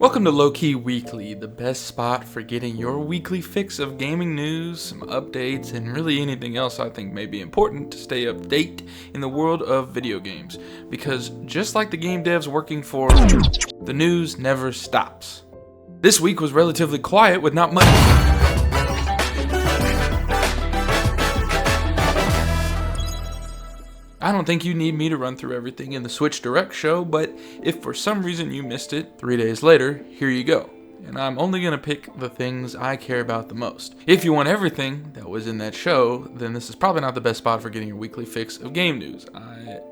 Welcome to Low Key Weekly, the best spot for getting your weekly fix of gaming news, some updates, and really anything else I think may be important to stay up to date in the world of video games. Because just like the game devs working for, the news never stops. This week was relatively quiet with not much. I don't think you need me to run through everything in the Switch Direct show, but if for some reason you missed it 3 days later, here you go. And I'm only going to pick the things I care about the most. If you want everything that was in that show, then this is probably not the best spot for getting your weekly fix of game news.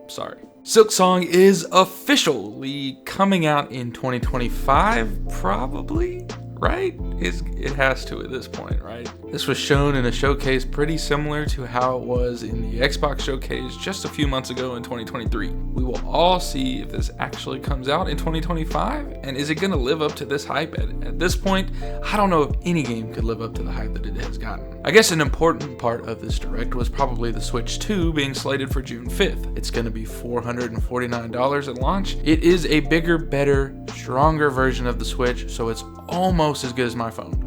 Sorry. Silksong is officially coming out in 2025, probably? Right? It has to at this point, right? This was shown in a showcase pretty similar to how it was in the Xbox showcase just a few months ago in 2023. We will all see if this actually comes out in 2025, and is it going to live up to this hype? At this point, I don't know if any game could live up to the hype that it has gotten. I guess an important part of this direct was probably the Switch 2 being slated for June 5th. It's going to be $449 at launch. It is a bigger, better, stronger version of the Switch, so it's almost as good as my phone.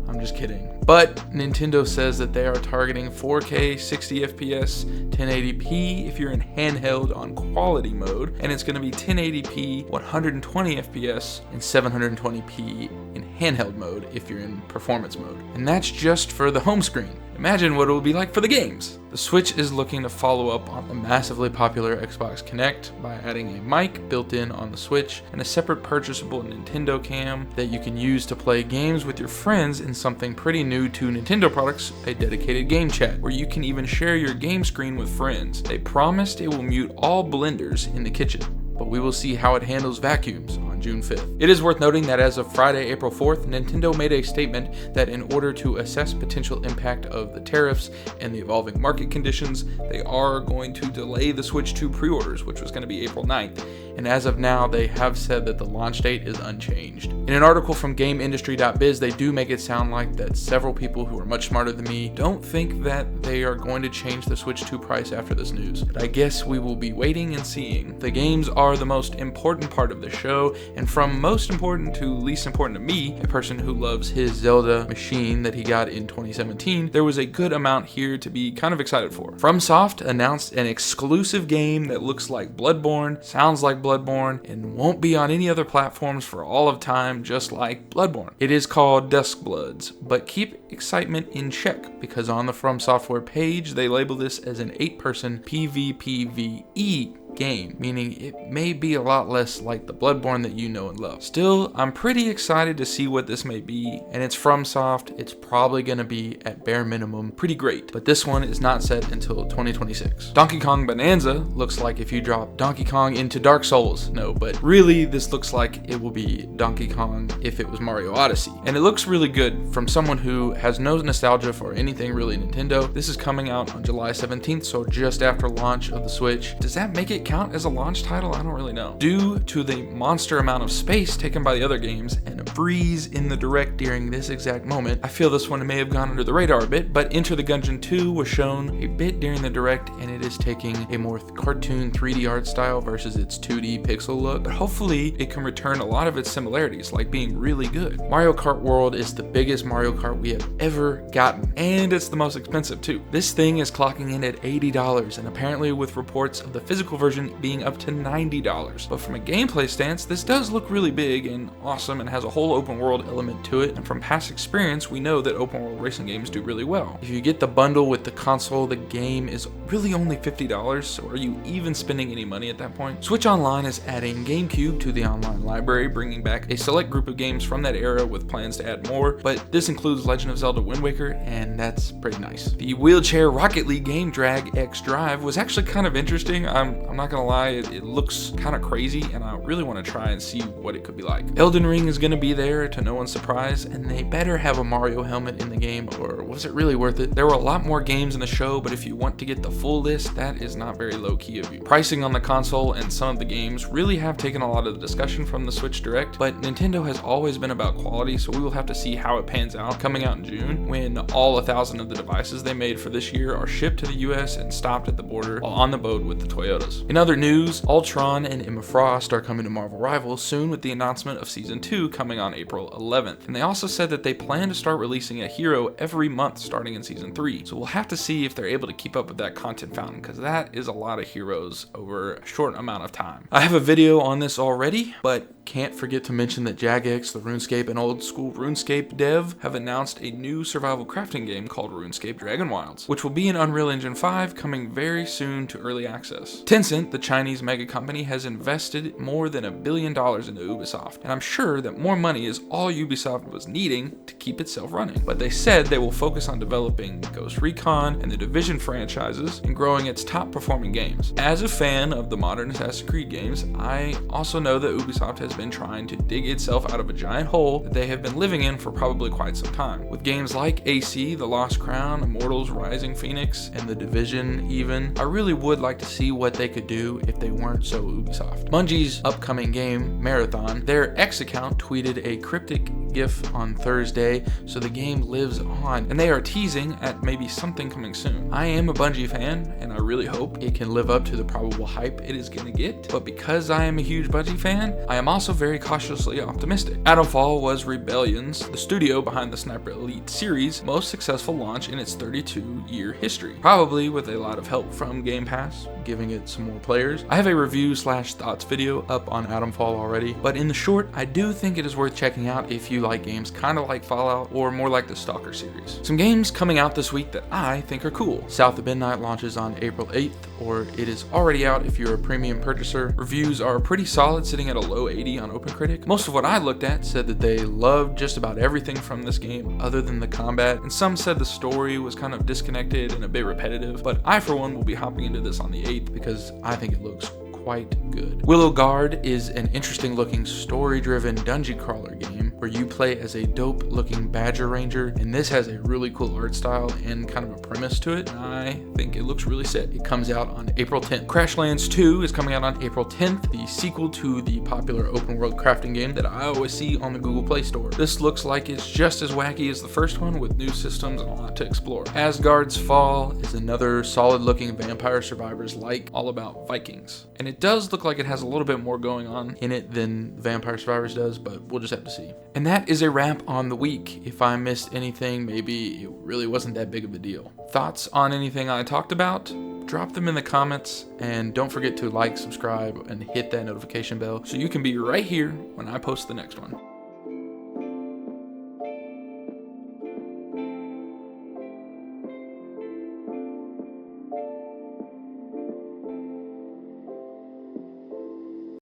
I'm just kidding. But Nintendo says that they are targeting 4K 60 FPS 1080p if you're in handheld on quality mode, and it's going to be 1080p 120 FPS and 720p in handheld mode if you're in performance mode. And that's just for the home screen. Imagine what it will be like for the games. The Switch is looking to follow up on the massively popular Xbox Kinect by adding a mic built in on the Switch and a separate purchasable Nintendo Cam that you can use to play games with your friends in something pretty new to Nintendo products, a dedicated game chat, where you can even share your game screen with friends. They promised it will mute all blenders in the kitchen, but we will see how it handles vacuums on June 5th. It is worth noting that as of Friday, April 4th, Nintendo made a statement that in order to assess potential impact of the tariffs and the evolving market conditions, they are going to delay the Switch 2 pre-orders, which was going to be April 9th. And as of now, they have said that the launch date is unchanged. In an article from GameIndustry.biz, they do make it sound like that several people who are much smarter than me don't think that they are going to change the Switch 2 price after this news. But I guess we will be waiting and seeing. The games are the most important part of the show, and from most important to least important to me, a person who loves his Zelda machine that he got in 2017, there was a good amount here to be kind of excited for. FromSoft announced an exclusive game that looks like Bloodborne, sounds like Bloodborne, and won't be on any other platforms for all of time, just like Bloodborne. It is called Duskbloods, but keep excitement in check, because on the From Software page, they label this as an 8-person PvPvE game, meaning it may be a lot less like the Bloodborne that you know and love. Still, I'm pretty excited to see what this may be, and it's FromSoft. It's probably going to be, at bare minimum, pretty great, but this one is not set until 2026. Donkey Kong Bonanza looks like if you drop Donkey Kong into Dark Souls. No, but really this looks like it will be Donkey Kong if it was Mario Odyssey, and it looks really good from someone who has no nostalgia for anything really Nintendo. This is coming out on July 17th, so just after launch of the Switch. Does that make it count as a launch title? I don't really know. Due to the monster amount of space taken by the other games and a freeze in the direct during this exact moment, I feel this one may have gone under the radar a bit, but Enter the Gungeon 2 was shown a bit during the direct, and it is taking a more cartoon 3D art style versus its 2D pixel look, but hopefully it can return a lot of its similarities, like being really good. Mario Kart World is the biggest Mario Kart we have ever gotten, and it's the most expensive too. This thing is clocking in at $80, and apparently with reports of the physical version being up to $90. But from a gameplay stance, this does look really big and awesome and has a whole open world element to it, and from past experience, we know that open world racing games do really well. If you get the bundle with the console, the game is really only $50, so are you even spending any money at that point? Switch Online is adding GameCube to the online library, bringing back a select group of games from that era with plans to add more, but this includes Legend of Zelda Wind Waker, and that's pretty nice. The Wheelchair Rocket League game Drag X Drive was actually kind of interesting. I'm not gonna lie, it looks kind of crazy, and I really want to try and see what it could be like. Elden Ring is going to be be there to no one's surprise, and they better have a Mario helmet in the game, or was it really worth it? There were a lot more games in the show, but if you want to get the full list, that is not very low-key of you. Pricing on the console and some of the games really have taken a lot of the discussion from the Switch Direct, but Nintendo has always been about quality, so we will have to see how it pans out coming out in June, when all 1,000 of the devices they made for this year are shipped to the US and stopped at the border while on the boat with the Toyotas. In other news, Ultron and Emma Frost are coming to Marvel Rivals soon, with the announcement of Season 2 coming on April 11th. And they also said that they plan to start releasing a hero every month starting in Season 3. So we'll have to see if they're able to keep up with that content fountain, because that is a lot of heroes over a short amount of time. I have a video on this already, but can't forget to mention that Jagex, the RuneScape and old school RuneScape dev, have announced a new survival crafting game called RuneScape Dragon Wilds, which will be in Unreal Engine 5 coming very soon to early access. Tencent, the Chinese mega company, has invested more than $1 billion into Ubisoft, and I'm sure that more money is all Ubisoft was needing to keep itself running. But they said they will focus on developing Ghost Recon and the Division franchises and growing its top performing games. As a fan of the modern Assassin's Creed games, I also know that Ubisoft has been trying to dig itself out of a giant hole that they have been living in for probably quite some time. With games like AC, The Lost Crown, Immortals, Rising Phoenix, and The Division even, I really would like to see what they could do if they weren't so Ubisoft. Bungie's upcoming game, Marathon, their X account tweeted a cryptic GIF on Thursday, so the game lives on, and they are teasing at maybe something coming soon. I am a Bungie fan, and I really hope it can live up to the probable hype it is going to get, but because I am a huge Bungie fan, I am also very cautiously optimistic. Atomfall was Rebellion's, the studio behind the Sniper Elite series, most successful launch in its 32-year history, probably with a lot of help from Game Pass, giving it some more players. I have a review/thoughts video up on Atomfall already, but in the short, I do think it is worth checking out if you like games kind of like Fallout or more like the Stalker series. Some games coming out this week that I think are cool. South of Midnight launches on April 8th, or it is already out if you're a premium purchaser. Reviews are pretty solid, sitting at a low 80 on OpenCritic. Most of what I looked at said that they loved just about everything from this game other than the combat, and some said the story was kind of disconnected and a bit repetitive, but I for one will be hopping into this on the 8th because I think it looks quite good. Willow Guard is an interesting looking story-driven dungeon crawler game where you play as a dope looking badger ranger, and this has a really cool art style and kind of a premise to it, and I think it looks really sick. It comes out on April 10th. Crashlands 2 is coming out on April 10th, the sequel to the popular open world crafting game that I always see on the Google Play Store. This looks like it's just as wacky as the first one, with new systems and a lot to explore. Asgard's Fall is another solid looking Vampire Survivors like, all about Vikings, and it does look like it has a little bit more going on in it than Vampire Survivors does, but we'll just have to see. And that is a wrap on the week. If I missed anything, maybe it really wasn't that big of a deal. Thoughts on anything I talked about? Drop them in the comments, and don't forget to like, subscribe, and hit that notification bell so you can be right here when I post the next one.